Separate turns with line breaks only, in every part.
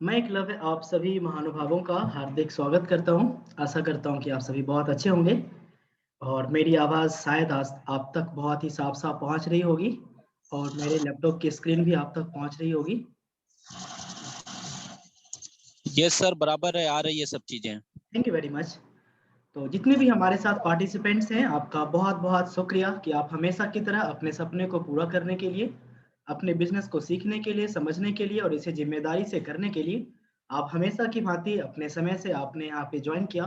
मैं एकलव्य आप सभी महानुभावों का हार्दिक स्वागत करता हूँ। आशा करता हूँ कि आप सभी बहुत अच्छे होंगे और मेरी आवाज़ शायद आज आप तक बहुत ही साफ-साफ पहुँच रही होगी और मेरे लैपटॉप की स्क्रीन भी आप तक पहुँच रही होगी।
यस सर, बराबर है, आ रही है सब चीजें।
Thank you very much. तो जितने भी हमारे साथ पार्टिसिपेंट्स हैं, आपका बहुत-बहुत शुक्रिया कि आप हमेशा की तरह अपने सपने को पूरा करने के लिए, अपने बिज़नेस को सीखने के लिए, समझने के लिए और इसे ज़िम्मेदारी से करने के लिए, आप हमेशा की भाँति अपने समय से आपने यहाँ पे जॉइन किया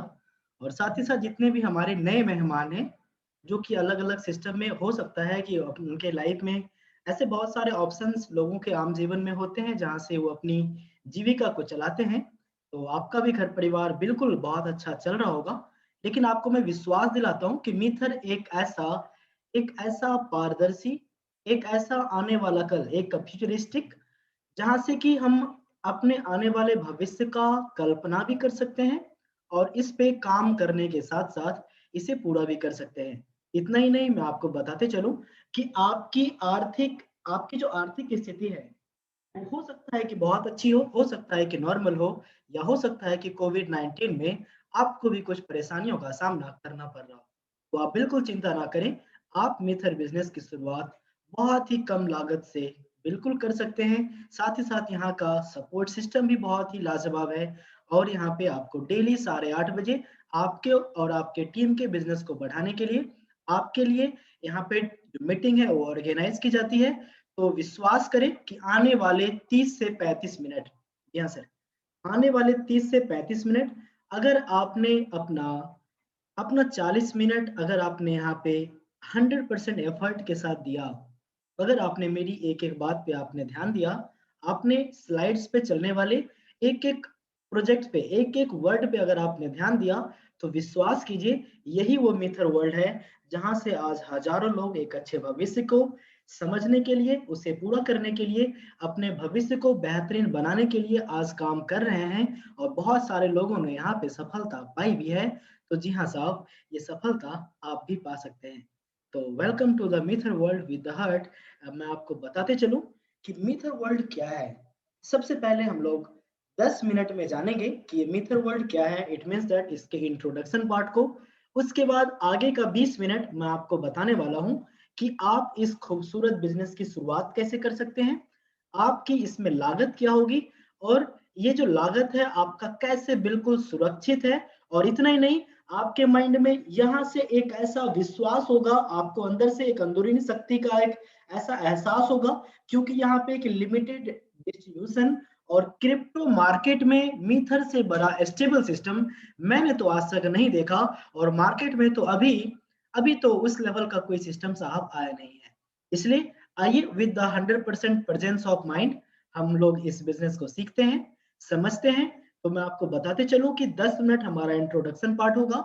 और साथ ही साथ जितने भी हमारे नए मेहमान हैं, जो कि अलग-अलग सिस्टम में हो सकता है कि उनके लाइफ़ में ऐसे बहुत सारे ऑप्शंस लोगों के आम जीवन में होते हैं, जहाँ से वो अपनी जीविका को चलाते हैं। तो आपका भी घर परिवार बिल्कुल बहुत अच्छा चल रहा होगा। लेकिन आपको मैं विश्वास दिलाता हूँ कि मिथर एक ऐसा पारदर्शी, एक ऐसा आने वाला कल, एक फ्यूचरिस्टिक जहाँ से कि हम अपने आने वाले भविष्य का कल्पना भी कर सकते हैं और इस पे काम करने के साथ-साथ इसे पूरा भी कर सकते हैं। इतना ही नहीं, मैं आपको बताते चलूँ कि आपकी जो आर्थिक स्थिति है, हो सकता है कि बहुत अच्छी हो सकता है कि नॉर्मल हो या हो सकता है कि कोविड-19 में आपको भी कुछ परेशानियों का सामना करना पड़ रहा हो। तो आप बिल्कुल चिंता ना करें, आप मिथर बिज़नेस की शुरुआत बहुत ही कम लागत से बिल्कुल कर सकते हैं। साथ ही साथ यहाँ का सपोर्ट सिस्टम भी बहुत ही लाजवाब है और यहाँ पे आपको डेली साढ़े 8 बजे आपके और आपके टीम के बिज़नेस को बढ़ाने के लिए, आपके लिए यहाँ पे जो मीटिंग है वो ऑर्गेनाइज़ की जाती है। तो विश्वास करें कि आने वाले 30 से 35 मिनट, जी हाँ सर, आने वाले 30 से 35 मिनट अगर आपने अपना अपना 40 मिनट अगर आपने यहाँ पे 100% एफर्ट के साथ दिया, अगर आपने मेरी एक-एक बात पे आपने ध्यान दिया, आपने स्लाइड्स पे चलने वाले एक-एक प्रोजेक्ट पे, एक-एक वर्ड पे अगर आपने ध्यान दिया, तो विश्वास कीजिए यही वो मिथर वर्ल्ड है, जहाँ से आज हज़ारों लोग एक अच्छे भविष्य को समझने के लिए, उसे पूरा करने के लिए, अपने भविष्य को बेहतरीन बनाने के लिए आज काम कर रहे हैं और बहुत सारे लोगों ने यहाँ पे सफलता पाई भी है। तो जी हाँ साहब, ये सफलता आप भी पा सकते हैं। तो welcome to the Mither world with the heart. अब मैं आपको बताते चलूँ कि मिथर वर्ल्ड क्या है। सबसे पहले हम लोग 10 मिनट में जानेंगे कि ये मिथर वर्ल्ड क्या है, इट मीन्स दैट इसके इंट्रोडक्शन पार्ट को। उसके बाद आगे का 20 मिनट मैं आपको बताने वाला हूँ कि आप इस खूबसूरत बिज़नेस की शुरुआत कैसे कर सकते हैं, आपकी इसमें लागत क्या होगी और ये जो लागत है आपका कैसे बिल्कुल सुरक्षित है और इतना ही नहीं, आपके माइंड में यहाँ से एक ऐसा विश्वास होगा, आपको अंदर से एक अंदरूनी शक्ति का एक ऐसा एहसास होगा क्योंकि यहाँ पे एक लिमिटेड डिस्ट्रीब्यूशन और क्रिप्टो मार्केट में मिथर से बड़ा स्टेबल सिस्टम मैंने तो आज तक नहीं देखा और मार्केट में तो अभी अभी तो उस लेवल का कोई सिस्टम साहब आया नहीं है। इसलिए आइए with the 100% presence of mind हम लोग इस बिज़नेस को सीखते हैं, समझते हैं। तो मैं आपको बताते चलूँ कि 10 मिनट हमारा इंट्रोडक्शन पार्ट होगा,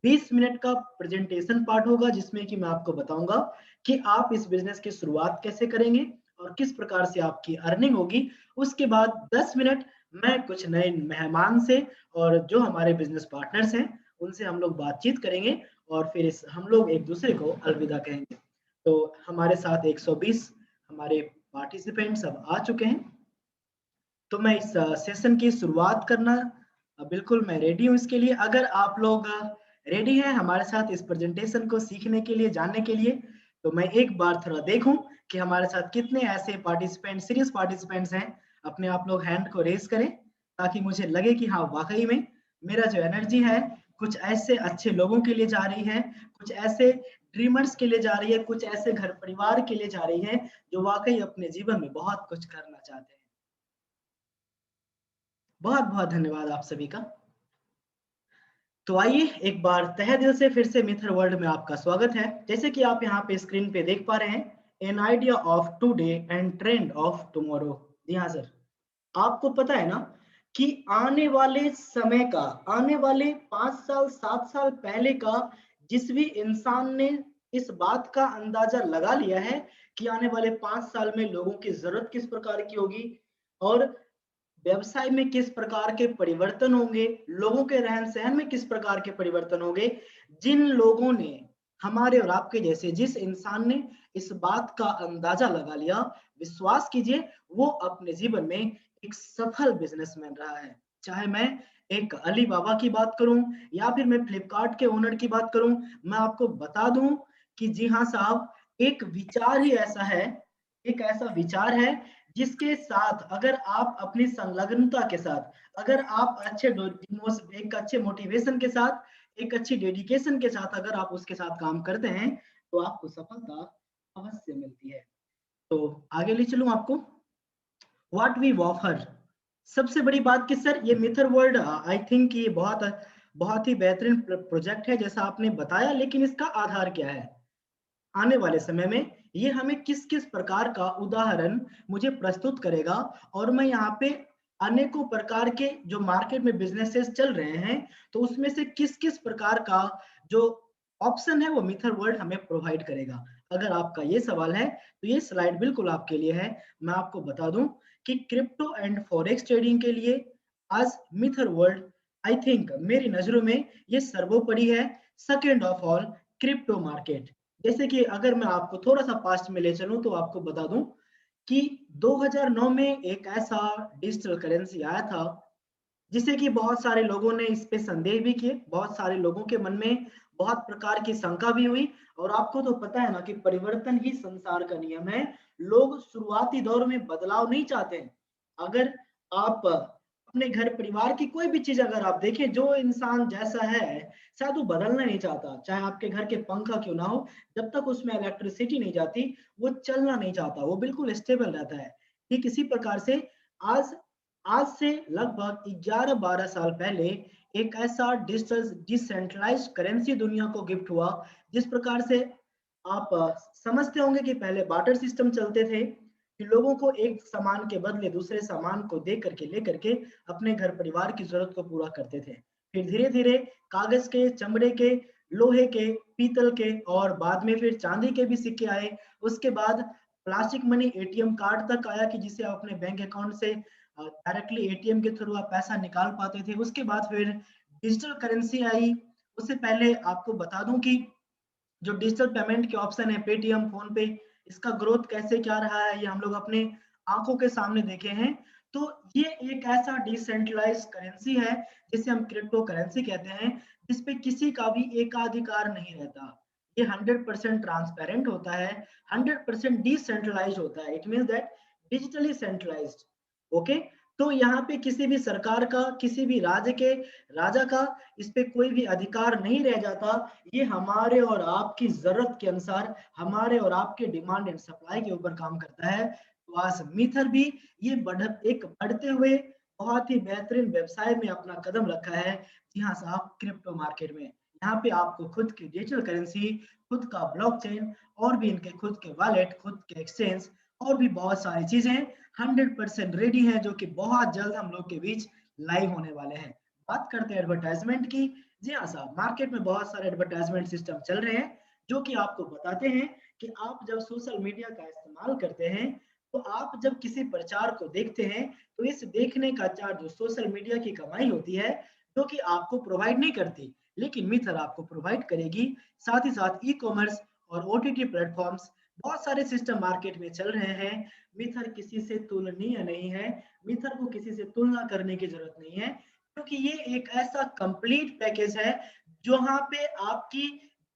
20 मिनट का प्रेजेंटेशन पार्ट होगा जिसमें कि मैं आपको बताऊँगा कि आप इस बिज़नेस की शुरुआत कैसे करेंगे और किस प्रकार से आपकी अर्निंग होगी। उसके बाद 10 मिनट मैं कुछ नए मेहमान से और जो हमारे बिज़नेस पार्टनर्स हैं, उनसे हम लोग बातचीत करेंगे और फिर इस हम लोग एक-दूसरे को अलविदा कहेंगे। तो हमारे साथ 120 हमारे पार्टिसिपेंट्स अब आ चुके हैं। तो मैं इस सेशन की शुरुआत करना बिल्कुल मैं रेडी हूँ इसके लिए। अगर आप लोग रेडी हैं हमारे साथ इस प्रेजेंटेशन को सीखने के लिए, जानने के लिए, तो मैं एक बार थोड़ा देखूँ कि हमारे साथ कितने ऐसे सीरियस पार्टिसिपेंट्स हैं। अपने आप लोग हैंड को रेज़ करें, ताकि मुझे लगे कि हाँ, वाक़ई में मेरा जो एनर्जी है, कुछ ऐसे अच्छे लोगों के लिए जा रही है, कुछ ऐसे ड्रीमर्स के लिए जा रही है, कुछ ऐसे घर परिवार के लिए जा रही है, जो वाक़ई अपने जीवन में बहुत कुछ करना चाहते हैं। बहुत-बहुत धन्यवाद आप सभी का। तो आइए एक बार तहे दिल से फिर से मिथर वर्ल्ड में आपका स्वागत है। जैसे कि आप यहाँ पे स्क्रीन पे देख पा रहे हैं, an idea of today and trend of tomorrow. जी हाँ सर, आपको पता है ना कि आने वाले समय का, आने वाले 5 साल, 7 साल पहले का जिस भी इंसान ने इस बात का अंदाजा लगा लिया है कि आने वाले 5 साल में लोगों की ज़रूरत किस प्रकार की होगी और व्यवसाय में किस प्रकार के परिवर्तन होंगे, लोगों के रहन-सहन में किस प्रकार के परिवर्तन होंगे, जिन लोगों ने हमारे और आपके जैसे जिस इंसान ने इस बात का अंदाजा लगा लिया, विश्वास कीजिए वो अपने जीवन में एक सफल बिजनेसमैन रहा है। चाहे मैं एक अली बाबा की बात करूं या फिर मैं फ्लिपकार्ट के ओनर की बात करूं, मैं आपको बता दूं कि जी हाँ साहब, एक विचार ही ऐसा है, एक ऐसा विचार है जिसके साथ अगर आप अपनी संलग्नता के साथ, अगर आप एक अच्छे मोटिवेशन के साथ, एक अच्छी डेडिकेशन के साथ अगर आप उसके साथ काम करते हैं तो आपको सफलता अवश्य मिलती है। तो आगे ले चलूं आपको, व्हाट वी ऑफर। सबसे बड़ी बात कि सर ये मिथर वर्ल्ड, आई थिंक ये बहुत बहुत ही बेहतरीन प्रोजेक्ट है जैसा आपने बताया, लेकिन इसका आधार क्या है? आने वाले समय में ये हमें किस किस प्रकार का उदाहरण मुझे प्रस्तुत करेगा, और मैं यहाँ पे अनेकों प्रकार के जो मार्केट में बिजनेसेस चल रहे हैं, तो उसमें से किस किस प्रकार का जो ऑप्शन है वो मिथर वर्ल्ड हमें प्रोवाइड करेगा। अगर आपका ये सवाल है तो ये स्लाइड बिल्कुल आपके लिए है। मैं आपको बता दूं कि क्रिप्टो एंड फॉरेक्स ट्रेडिंग के लिए आज मिथर वर्ल्ड, आई थिंक मेरी नजरों में ये सर्वोपरि है, second of all crypto market. जैसे कि अगर मैं आपको थोड़ा सा पास्ट में ले चलूं तो आपको बता दूं कि 2009 में एक ऐसा डिजिटल करेंसी आया था जिसे कि बहुत सारे लोगों ने इस पे संदेह भी किए, बहुत सारे लोगों के मन में बहुत प्रकार की शंका भी हुई। और आपको तो पता है ना कि परिवर्तन ही संसार का नियम है। लोग शुरुआती दौर में बदलाव नहीं चाहते हैं। अगर आप अपने घर परिवार की कोई भी चीज अगर आप देखें, जो इंसान जैसा है शायद वो बदलना नहीं चाहता, चाहे आपके घर के पंखा क्यों ना हो, जब तक उसमें इलेक्ट्रिसिटी नहीं जाती वो चलना नहीं चाहता, वो बिल्कुल स्टेबल रहता है। ठीक इसी प्रकार से आज आज से लगभग 11-12 साल पहले एक ऐसा डिजिटल डिसेंट्रलाइज्ड करेंसी दुनिया को गिफ्ट हुआ। जिस प्रकार से आप समझते होंगे कि पहले बार्टर सिस्टम चलते थे कि लोगों को एक सामान के बदले दूसरे सामान को दे करके ले करके अपने घर परिवार की जरूरत को पूरा करते थे। फिर धीरे धीरे कागज के, चमड़े के, लोहे के, पीतल के और बाद में फिर चांदी के भी सिक्के आए। उसके बाद प्लास्टिक मनी, एटीएम कार्ड तक आया कि जिसे आप अपने बैंक अकाउंट से डायरेक्टली एटीएम के थ्रू आप पैसा निकाल पाते थे। उसके बाद फिर डिजिटल करेंसी आई। उससे पहले आपको बता दूं कि जो डिजिटल पेमेंट के ऑप्शन है, पेटीएम, फोन पे, इसका ग्रोथ कैसे क्या रहा है ये हम लोग अपने आंखों के सामने देखे हैं। तो ये एक ऐसा डिसेंट्रलाइज करेंसी है जिसे हम क्रिप्टो करेंसी कहते हैं, जिसपे किसी का भी एकाधिकार नहीं रहता। ये 100% ट्रांसपेरेंट होता है, 100% डिसेंट्रलाइज होता है। It means that digitally centralised. Okay, तो यहाँ पे किसी भी सरकार का, किसी भी राज्य के राजा का इस पे कोई भी अधिकार नहीं रह जाता। ये हमारे और आपकी जरूरत के अनुसार, हमारे और आपके डिमांड एंड सप्लाई के ऊपर काम करता है। तो आज मिथर भी ये एक बढ़ते हुए बहुत ही बेहतरीन व्यवसाय में अपना कदम रखा है। जी हाँ साहब, क्रिप्टो मार्केट में यहाँ पे आपको खुद की डिजिटल करेंसी, खुद का ब्लॉकचेन और भी इनके खुद के वॉलेट, खुद के एक्सचेंज और भी बहुत सारी चीजें 100% रेडी है, जो कि बहुत जल्द हम लोग के बीच लाइव होने वाले हैं। बात करते हैं एडवर्टाइजमेंट की। जी हाँ साहब, मार्केट में बहुत सारे एडवर्टाइजमेंट सिस्टम चल रहे हैं जो कि आपको बताते हैं कि आप जब सोशल मीडिया का इस्तेमाल करते हैं, तो आप जब किसी प्रचार को देखते हैं तो इस देखने का चार्ज जो सोशल मीडिया की कमाई होती है, जो कि आपको प्रोवाइड नहीं करती, लेकिन मिथर आपको प्रोवाइड करेगी। साथ ही साथ ई कॉमर्स और ओटीटी प्लेटफॉर्म्स, बहुत सारे सिस्टम मार्केट में चल रहे हैं। मिथर किसी से तुलनीय नहीं है, मिथर को किसी से तुलना करने की जरूरत नहीं है, क्योंकि ये एक ऐसा कंप्लीट पैकेज है जहां पे आपकी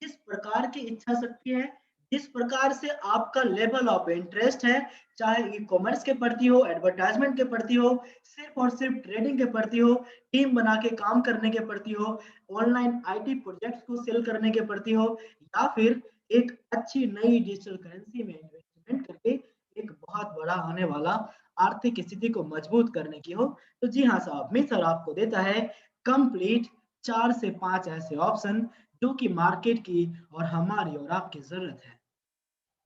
जिस प्रकार की इच्छा शक्ति है, जिस प्रकार से आपका लेवल ऑफ इंटरेस्ट है, चाहे ई कॉमर्स के प्रति हो, एडवर्टाइजमेंट के प्रति हो, सिर्फ और सिर्फ ट्रेडिंग के प्रति हो, टीम बना के काम करने के प्रति हो, ऑनलाइन आईटी प्रोजेक्ट्स को सेल करने के प्रति हो, या फिर एक अच्छी नई डिजिटल करेंसी में इन्वेस्टमेंट करके एक बहुत बड़ा होने वाला आर्थिक स्थिति को मजबूत करने की हो, तो जी हाँ साहब, मिथर आपको देता है कंप्लीट 4 से 5 ऐसे ऑप्शन जो कि मार्केट की और हमारी और आपकी जरूरत है।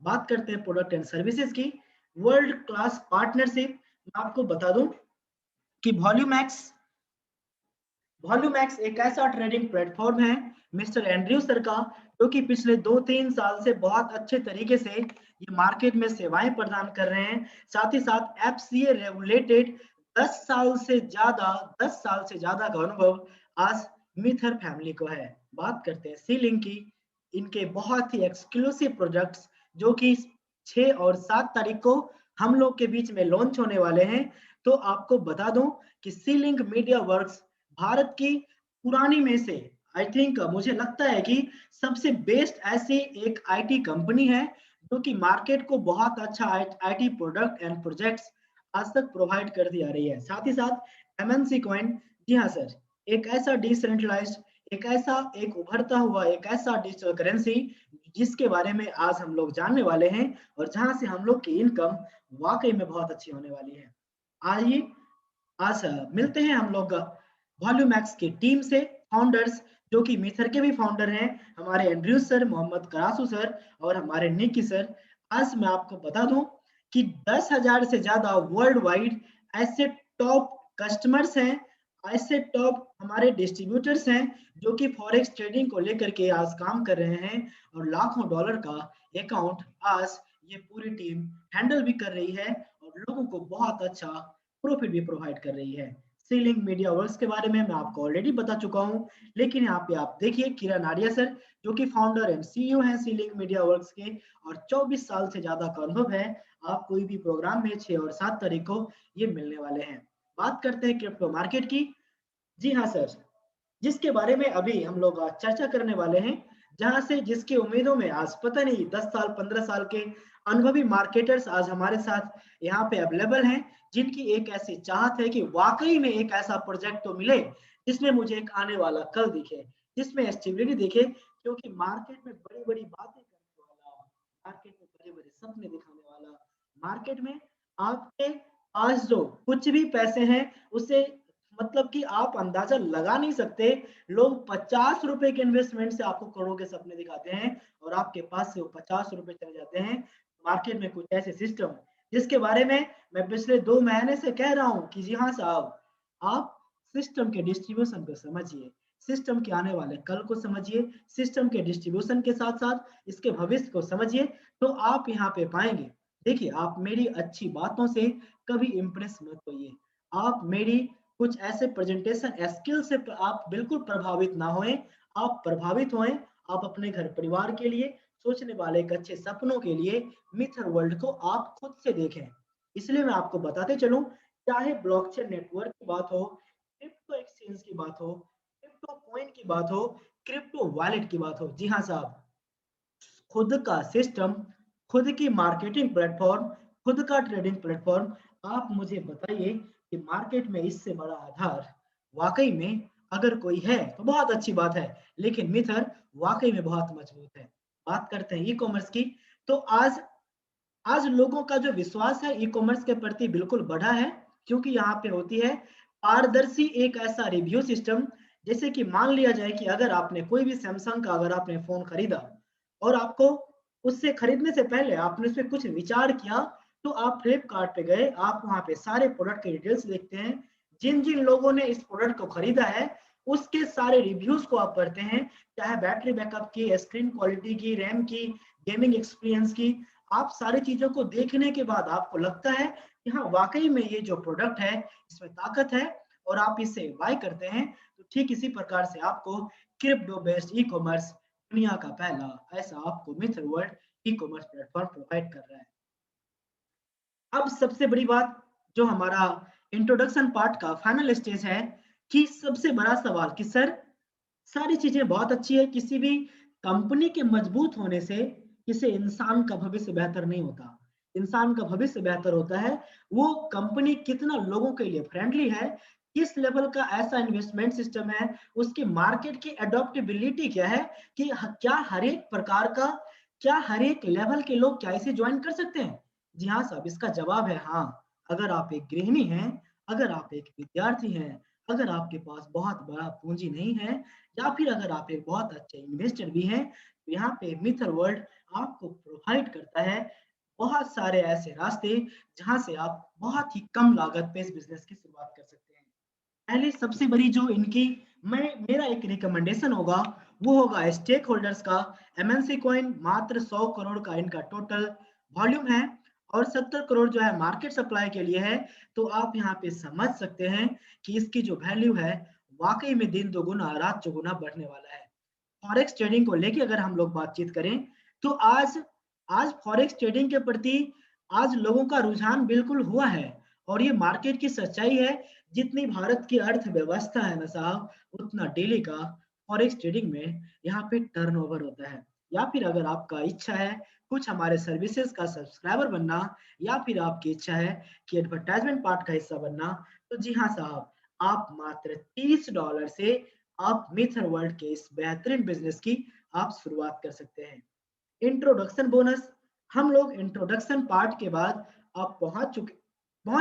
बात करते हैं प्रोडक्ट एंड सर्विसेज की। वर्ल्ड क्लास पार्टनरशिप, मैं आपको बता दूं कि वॉल्यूमैक्स, वॉल्यूमैक्स एक ऐसा ट्रेडिंग प्लेटफॉर्म है मिस्टर एंड्रयू सर का, जो कि पिछले 2-3 साल से बहुत अच्छे तरीके से ये मार्केट में सेवाएं प्रदान कर रहे हैं। साथ ही साथ एफसीए रेगुलेटेड 10 साल से ज्यादा, 10 साल से ज्यादा का अनुभव आज मिथर फैमिली को है। बात करते हैं सी लिंक की। इनके बहुत ही एक्सक्लूसिव प्रोडक्ट्स जो कि 6 और 7 तारीख को हम लोग के बीच में लॉन्च होने वाले हैं। तो आपको बता दूं कि सी-लिंक मीडिया वर्क्स भारत की पुरानी में से आई थिंक मुझे लगता है कि सबसे बेस्ट ऐसी एक आईटी कंपनी है जो कि मार्केट को बहुत अच्छा आईटी प्रोडक्ट एंड प्रोजेक्ट्स आज तक प्रोवाइड करती आ रही है। साथ ही साथ एमएनसी कॉइन, जी हाँ सर, एक ऐसा डिसेंट्रलाइज्ड, एक ऐसा एक उभरता हुआ एक ऐसा डिजिटल करेंसी जिसके बारे में आज हम लोग जानने वाले हैं और जहां से हम लोग की इनकम वाकई में बहुत अच्छी होने वाली है। आइए आज मिलते हैं हम लोग वॉल्यूमैक्स की टीम से फाउंडर्स, जो कि मिथर के भी फाउंडर हैं, हमारे एंड्रयू सर, मोहम्मद करासू सर और हमारे निकी सर। आज मैं आपको बता दूं कि 10,000 से ज्यादा वर्ल्ड वाइड ऐसे टॉप कस्टमर्स हैं, ऐसे टॉप हमारे डिस्ट्रीब्यूटर्स हैं जो कि फॉरेक्स ट्रेडिंग को लेकर के आज काम कर रहे हैं और लाखों डॉलर का अकाउंट आज ये पूरी टीम हैंडल भी कर रही है और लोगों को बहुत अच्छा प्रॉफिट भी प्रोवाइड कर रही है। सी-लिंक मीडिया वर्क्स के बारे में मैं आपको ऑलरेडी बता चुका हूं, लेकिन यहाँ पे आप देखिए किरण आर्या सर जो कि फाउंडर एंड सीईओ हैं सी-लिंक मीडिया वर्क्स के और 24 साल से ज्यादा का अनुभव है। आप कोई भी प्रोग्राम में 6 और 7 तारीख को ये मिलने वाले हैं। बात करते हैं क्रिप्टो मार्केट की। जी हाँ सर, जिसके बारे में अभी हम लोग आज चर्चा करने वाले हैं, जहां से जिसकी उम्मीदों में आज पता नहीं 10 साल 15 साल के अनुभवी मार्केटर्स आज हमारे साथ यहाँ पे अवेलेबल हैं, जिनकी एक ऐसी चाहत है कि वाकई में एक ऐसा प्रोजेक्ट तो मिले जिसमें मुझे एक आने वाला कल दिखे, जिसमें स्टेबिलिटी दिखे, क्योंकि मार्केट में बड़ी बड़ी बातें करने वाला, मार्केट में बड़े बड़े सपने दिखाने वाला, मार्केट में आपके पास जो कुछ भी पैसे हैं उसे मतलब कि आप अंदाजा लगा नहीं सकते। लोग 50 रुपए के इन्वेस्टमेंट से आपको करोड़ों के सपने दिखाते हैं और आपके पास से वो 50 रुपए चले जाते हैं। मार्केट में कुछ ऐसे सिस्टम जिसके बारे में मैं पिछले 2 महीने से कह रहा हूं कि जी हाँ साहब, आप सिस्टम के डिस्ट्रीब्यूशन को समझिए, सिस्टम के आने वाले कल को समझिए, सिस्टम के डिस्ट्रीब्यूशन के साथ साथ इसके भविष्य को समझिए, तो आप यहाँ पे पाएंगे। देखिए, आप मेरी अच्छी बातों से कभी इंप्रेस मत होइए, आप मेरी कुछ ऐसे प्रेजेंटेशन स्किल से आप बिल्कुल प्रभावित ना होएं, आप प्रभावित होएं, आप अपने घर परिवार के लिए सोचने वाले एक अच्छे सपनों के लिए मिथर वर्ल्ड को आप खुद से देखें। इसलिए मैं आपको बताते चलूं, चाहे ब्लॉकचेन नेटवर्क की बात हो, क्रिप्टो एक्सचेंज की बात हो, क्रिप्टो कॉइन की बात हो, क्रिप्टो वॉलेट की बात हो, जी हाँ साहब, खुद का सिस्टम, खुद की मार्केटिंग प्लेटफॉर्म, खुद का ट्रेडिंग प्लेटफॉर्म, आप मुझे बताइए कि मार्केट में इससे बड़ा आधार वाकई में अगर कोई है तो बहुत अच्छी बात है, लेकिन मिथर वाकई में बहुत मजबूत है। बात करते हैं ई कॉमर्स की, तो आज आज लोगों का जो विश्वास है ई कॉमर्स के प्रति बिल्कुल बढ़ा है, क्योंकि यहाँ पे होती है पारदर्शी एक ऐसा रिव्यू सिस्टम। जैसे कि मान लिया जाए कि अगर आपने कोई भी सैमसंग का अगर आपने फोन खरीदा और आपको उससे खरीदने से पहले आपने उस पर कुछ विचार किया, तो आप फ्लिपकार्ट पे गए, आप वहां पे सारे प्रोडक्ट के डिटेल्स देखते हैं, जिन जिन लोगों ने इस प्रोडक्ट को खरीदा है उसके सारे रिव्यूज को आप पढ़ते हैं, चाहे बैटरी बैकअप की, स्क्रीन क्वालिटी की, रैम की, गेमिंग एक्सपीरियंस की। आप सारी चीजों को देखने के बाद आपको लगता है कि हाँ वाकई में ये जो प्रोडक्ट है इसमें ताकत है और आप इसे बाय करते हैं। तो ठीक इसी प्रकार से आपको क्रिप्टो बेस्ड ई कॉमर्स दुनिया का पहला ऐसा आपको Mither world e commerce platform provide कर रहा है। अब सबसे बड़ी बात, जो हमारा इंट्रोडक्शन पार्ट का फाइनल स्टेज है, कि सबसे बड़ा सवाल कि सर सारी चीजें बहुत अच्छी है, किसी भी कंपनी के मजबूत होने से किसी इंसान का भविष्य बेहतर नहीं होता। इंसान का भविष्य बेहतर होता है वो कंपनी कितना लोगों के लिए फ्रेंडली है, किस लेवल का ऐसा इन्वेस्टमेंट सिस्टम है, उसकी मार्केट की एडॉप्टेबिलिटी क्या है, कि क्या हर एक प्रकार का, क्या हर एक लेवल के लोग क्या इसे ज्वाइन कर सकते हैं। जी हाँ साहब, इसका जवाब है हाँ। अगर आप एक गृहिणी हैं, अगर आप एक विद्यार्थी हैं, अगर आपके पास बहुत बड़ा पूंजी नहीं है, या फिर अगर आप एक बहुत अच्छे इन्वेस्टर भी हैं, तो यहाँ पे मिथर वर्ल्ड आपको प्रोवाइड करता है बहुत सारे ऐसे रास्ते जहां से आप बहुत ही कम लागत पे इस बिजनेस की शुरुआत कर सकते हैं। पहले सबसे बड़ी जो इनकी मैं मेरा एक रिकमेंडेशन होगा वो होगा स्टेक होल्डर्स का। एमएनसी कॉइन मात्र 100 करोड़ का इनका टोटल वॉल्यूम है और 70 करोड़ जो है मार्केट सप्लाई के लिए है। तो आप यहाँ पे समझ सकते हैं कि इसकी जो वैल्यू है वाकई में दिन दोगुना रात चौगुना बढ़ने वाला है। फॉरेक्स ट्रेडिंग को लेके अगर हम लोग बातचीत करें तो आज आज फॉरेक्स ट्रेडिंग के प्रति आज लोगों का रुझान बिल्कुल हुआ है और ये मार्केट की सच्चाई है। जितनी भारत की अर्थव्यवस्था है ना साहब, उतना डेली का फॉरेक्स ट्रेडिंग में यहाँ पे टर्नओवर होता है। या फिर अगर आपका इच्छा है कुछ हमारे सर्विसेज का सब्सक्राइबर बनना, या फिर आपकी इच्छा है कि एडवर्टाइजमेंट पार्ट का हिस्सा बनना, तो जी हाँ साहब, आप मात्र $30 से आप मिथर वर्ल्ड के इस बेहतरीन बिजनेस की आप शुरुआत कर सकते हैं। इंट्रोडक्शन बोनस, हम लोग इंट्रोडक्शन पार्ट के बाद आप पहुंच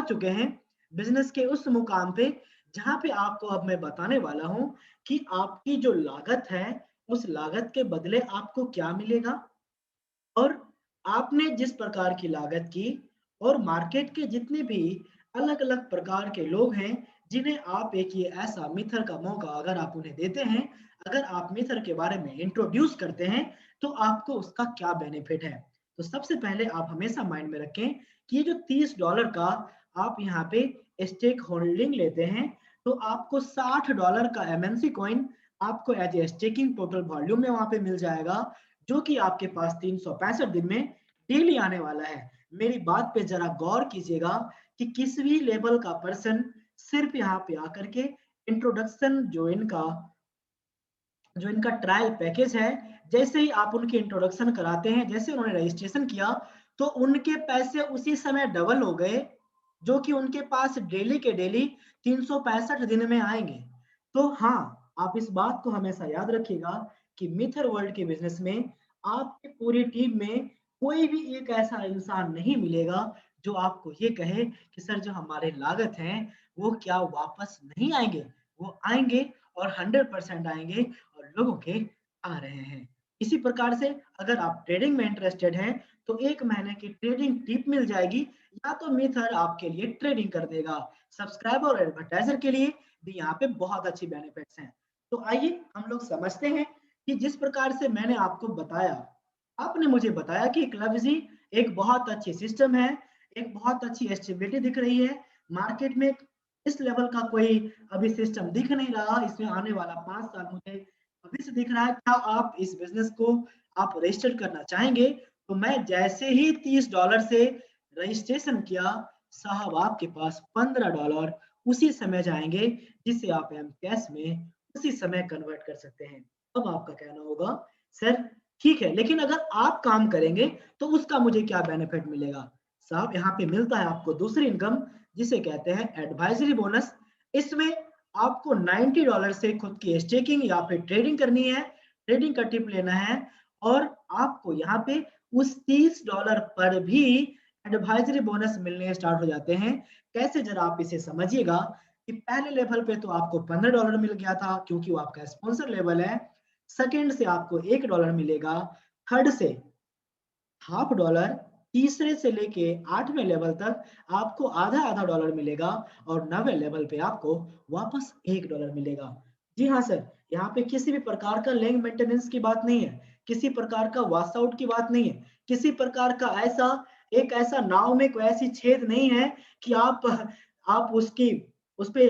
चुके हैं बिजनेस के उस मुकाम पे जहां पे आपको अब मैं बताने वाला हूं कि आपकी जो लागत है उस लागत के बदले आपको क्या मिलेगा। और आपने जिस प्रकार की लागत की और मार्केट के जितने भी अलग-अलग प्रकार के लोग हैं, जिन्हें आप एक ये ऐसा मिथर का मौका अगर आप उन्हें देते हैं, अगर आप मिथर के बारे में इंट्रोड्यूस करते हैं, तो आपको उसका क्या बेनिफिट है। तो सबसे पहले आप हमेशा माइंड में रखें कि ये जो $30 का आप यहाँ पे स्टेक होल्डिंग लेते हैं, तो आपको $60 का एमएनसी कॉइन आपको as a staking total volume में वहाँ पे मिल जाएगा, जो कि आपके पास 365 दिन में डेली आने वाला है। मेरी बात पे जरा गौर कीजिएगा कि किस भी लेवल का पर्सन सिर्फ यहाँ पे आकर के इंट्रोडक्शन जो इनका ट्रायल पैकेज है, जैसे ही आप उनके इंट्रोडक्शन कराते हैं, जैसे उन्होंने रजिस्ट्रेशन किया, तो उनके पैसे उसी समय डबल हो गए, जो कि उनके पास डेली के डेली 365 दिन में आएंगे। तो हाँ, आप इस बात को हमेशा याद रखिएगा कि मिथर वर्ल्ड के बिजनेस में आपकी पूरी टीम में कोई भी एक ऐसा इंसान नहीं मिलेगा जो आपको ये कहे कि सर जो हमारे लागत हैं वो क्या वापस नहीं आएंगे। वो आएंगे और 100% आएंगे और लोगों के आ रहे हैं। इसी प्रकार से अगर आप ट्रेडिंग में इंटरेस्टेड हैं तो 1 महीने की ट्रेडिंग टिप मिल जाएगी, या तो मिथर आपके लिए ट्रेडिंग कर देगा। सब्सक्राइबर और एडवर्टाइजर के लिए भी यहाँ पे बहुत अच्छी बेनिफिट्स हैं। तो आइए हम लोग समझते हैं कि जिस प्रकार से मैंने आपको बताया, आपने मुझे बताया कि क्लब जी एक बहुत अच्छी सिस्टम है, एक बहुत अच्छी स्टेबिलिटी दिख रही है मार्केट में। इस लेवल का कोई अभी सिस्टम दिख नहीं रहा, इसमें आने वाला 5 साल मुझे अभी से दिख रहा है। क्या आप इस बिजनेस को आप रजिस्टर करना चाहेंगे? तो मैं जैसे ही $30 से रजिस्ट्रेशन किया, साहब आपके पास $15 उसी समय जाएंगे, जिसे आप एम कैश में उसी समय कन्वर्ट कर सकते हैं। अब आपका कहना होगा सर ठीक है, लेकिन अगर आप काम करेंगे तो उसका मुझे क्या बेनिफिट मिलेगा? साहब यहाँ पे मिलता है आपको दूसरी इनकम, जिसे कहते हैं एडवाइजरी बोनस। इसमें आपको $90 से खुद की स्टेकिंग या फिर ट्रेडिंग करनी है, ट्रेडिंग का टिप लेना है, और आपको यहाँ पे उस $30 पर भी एडवाइजरी बोनस मिलने स्टार्ट हो जाते हैं। कैसे, जरा आप इसे समझिएगा कि पहले लेवल पे तो आपको $15 मिल गया था क्योंकि वो आपका स्पॉन्सर लेवल है। सेकंड से आपको $1 मिलेगा, थर्ड से $1/2, तीसरे से लेके 8वें लेवल तक आपको आधा आधा डॉलर मिलेगा, और 9वें लेवल पे आपको वापस $1 मिलेगा। जी हाँ सर, यहाँ पे किसी भी प्रकार का लैंड मेंटेनेंस की बात नहीं है, किसी प्रकार का वॉश आउट की बात नहीं है, किसी प्रकार का ऐसा नाव में कोई ऐसी छेद नहीं है कि आप उसकी उस पे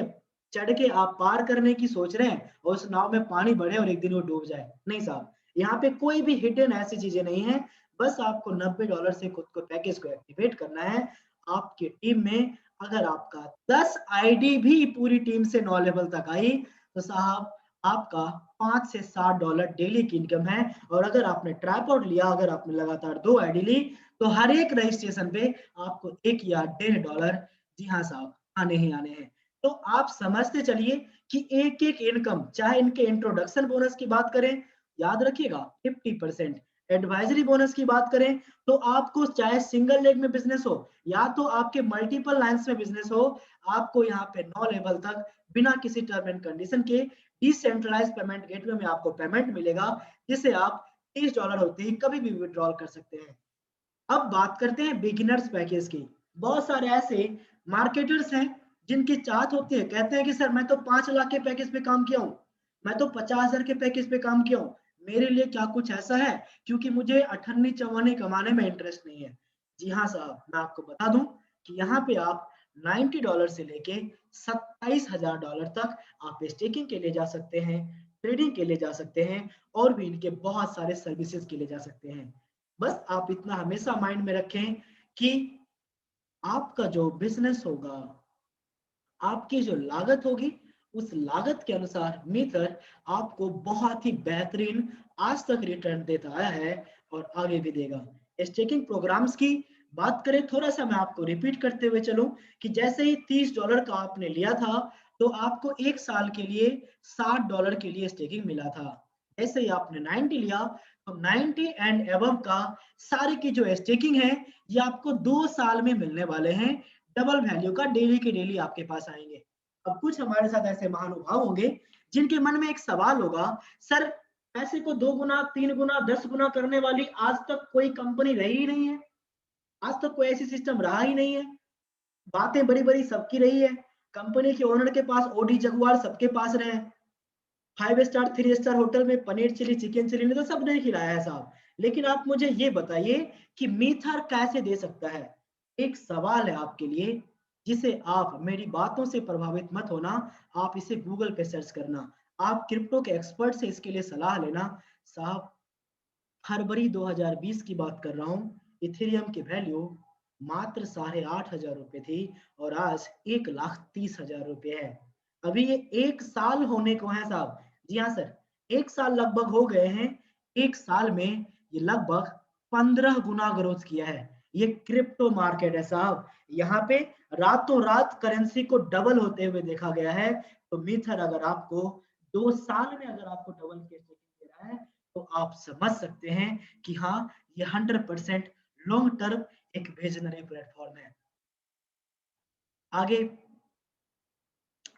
चढ़ के आप पार करने की सोच रहे हैं और उस नाव में पानी बढ़े और एक दिन वो डूब जाए। नहीं साहब, यहाँ पे कोई भी हिडन ऐसी चीजें नहीं है। बस आपको $90 से खुद को पैकेज को एक्टिवेट करना है। आपकी टीम में अगर आपका 10 आईडी भी पूरी टीम से 9 लेवल तक आई, तो साहब आपका $5 से $7 डेली की इनकम है। और अगर आपने ट्राइपॉड लिया, अगर आपने लगातार 2 आईडी ली, तो हर एक रजिस्ट्रेशन पे आपको 1 या $1.5, जी हाँ साहब, आने ही आने हैं। तो आप समझते चलिए कि एक-एक इनकम, चाहे इनके इंट्रोडक्शन बोनस की बात करें, याद रखिएगा 50%, एडवाइजरी बोनस की बात करें तो आपको चाहे सिंगल लेग में बिजनेस हो या तो आपके मल्टीपल लाइंस में बिजनेस हो, आपको यहाँ पे 9 लेवल तक बिना किसी टर्म एंड कंडीशन के डिसेंट्रलाइज पेमेंट गेटवे में आपको पेमेंट मिलेगा, जिसे आप $30 होते ही कभी भी विड्रॉल कर सकते हैं। अब बात करते हैं बिगिनर्स पैकेज की। बहुत सारे ऐसे मार्केटर्स हैं जिनकी चाहत होती है, कहते हैं कि सर मैं तो 5 लाख के पैकेज पे काम किया हूँ, मैं तो 50,000 के पैकेज पे काम किया हूँ, मेरे लिए क्या कुछ ऐसा है, क्योंकि मुझे अठन्नी चौवन्नी कमाने में इंटरेस्ट नहीं है। जी हाँ साहब, मैं आपको बता दूं कि यहाँ पे आप $90 से लेके $27,000 तक आप स्टेकिंग के लिए जा सकते हैं, ट्रेडिंग के लिए जा सकते हैं और भी इनके बहुत सारे सर्विसेज के लिए जा सकते हैं। बस आप इतना हमेशा माइंड में रखें कि आपका जो बिजनेस होगा, आपकी जो लागत होगी, उस लागत के अनुसार मीटर आपको बहुत ही बेहतरीन आज तक रिटर्न देता आया है और आगे भी देगा। स्टेकिंग प्रोग्राम्स की बात करें, थोड़ा सा मैं आपको रिपीट करते हुए चलूं कि जैसे ही $30 का आपने लिया था, तो आपको 1 साल के लिए $60 के लिए स्टेकिंग मिला था। ऐसे ही आपने 90 लिया, तो 90 एंड अबव का सारे की जो स्टेकिंग है, ये आपको 2 साल में मिलने वाले हैं। डबल वैल्यू का डेली के डेली आपके पास आएंगे। अब कुछ हमारे साथ ऐसे महानुभाव होंगे जिनके मन में एक सवाल होगा, सर पैसे को 2 गुना, 3 गुना, 10 गुना करने वाली आज तक कोई कंपनी रही ही नहीं है, आज तक कोई ऐसी सिस्टम रहा ही नहीं है, बातें बड़ी बड़ी सबकी रही है, कंपनी के ओनर के पास ओडी जगुआर सबके पास रहे, 5 स्टार 3 स्टार होटल में पनीर चिली चिकन चिली ने तो सब नहीं खिलाया है साहब। लेकिन आप मुझे ये बताइए कि मीथर कैसे दे सकता है। एक सवाल है आपके लिए, जिसे आप मेरी बातों से प्रभावित मत होना, आप इसे गूगल पे सर्च करना, आप क्रिप्टो के एक्सपर्ट से इसके लिए सलाह लेना। साहब, फरवरी 2020 की बात कर रहा हूँ, इथेरियम की वैल्यू मात्र 8,500 रुपए थी और आज 1,30,000 रुपए है। अभी ये 1 साल होने को है साहब। जी हाँ सर, 1 साल लगभग हो गए हैं। 1 साल में ये लगभग 15 गुना ग्रोथ किया है। ये क्रिप्टो मार्केट है साहब। यहाँ पे रातों रात करेंसी को डबल होते हुए देखा गया है। तो मीथर अगर आपको 2 साल में अगर आपको डबल के दे रहा है, तो आप समझ सकते हैं कि हाँ, ये 100% लॉन्ग टर्म एक विजनरी प्लेटफॉर्म है। आगे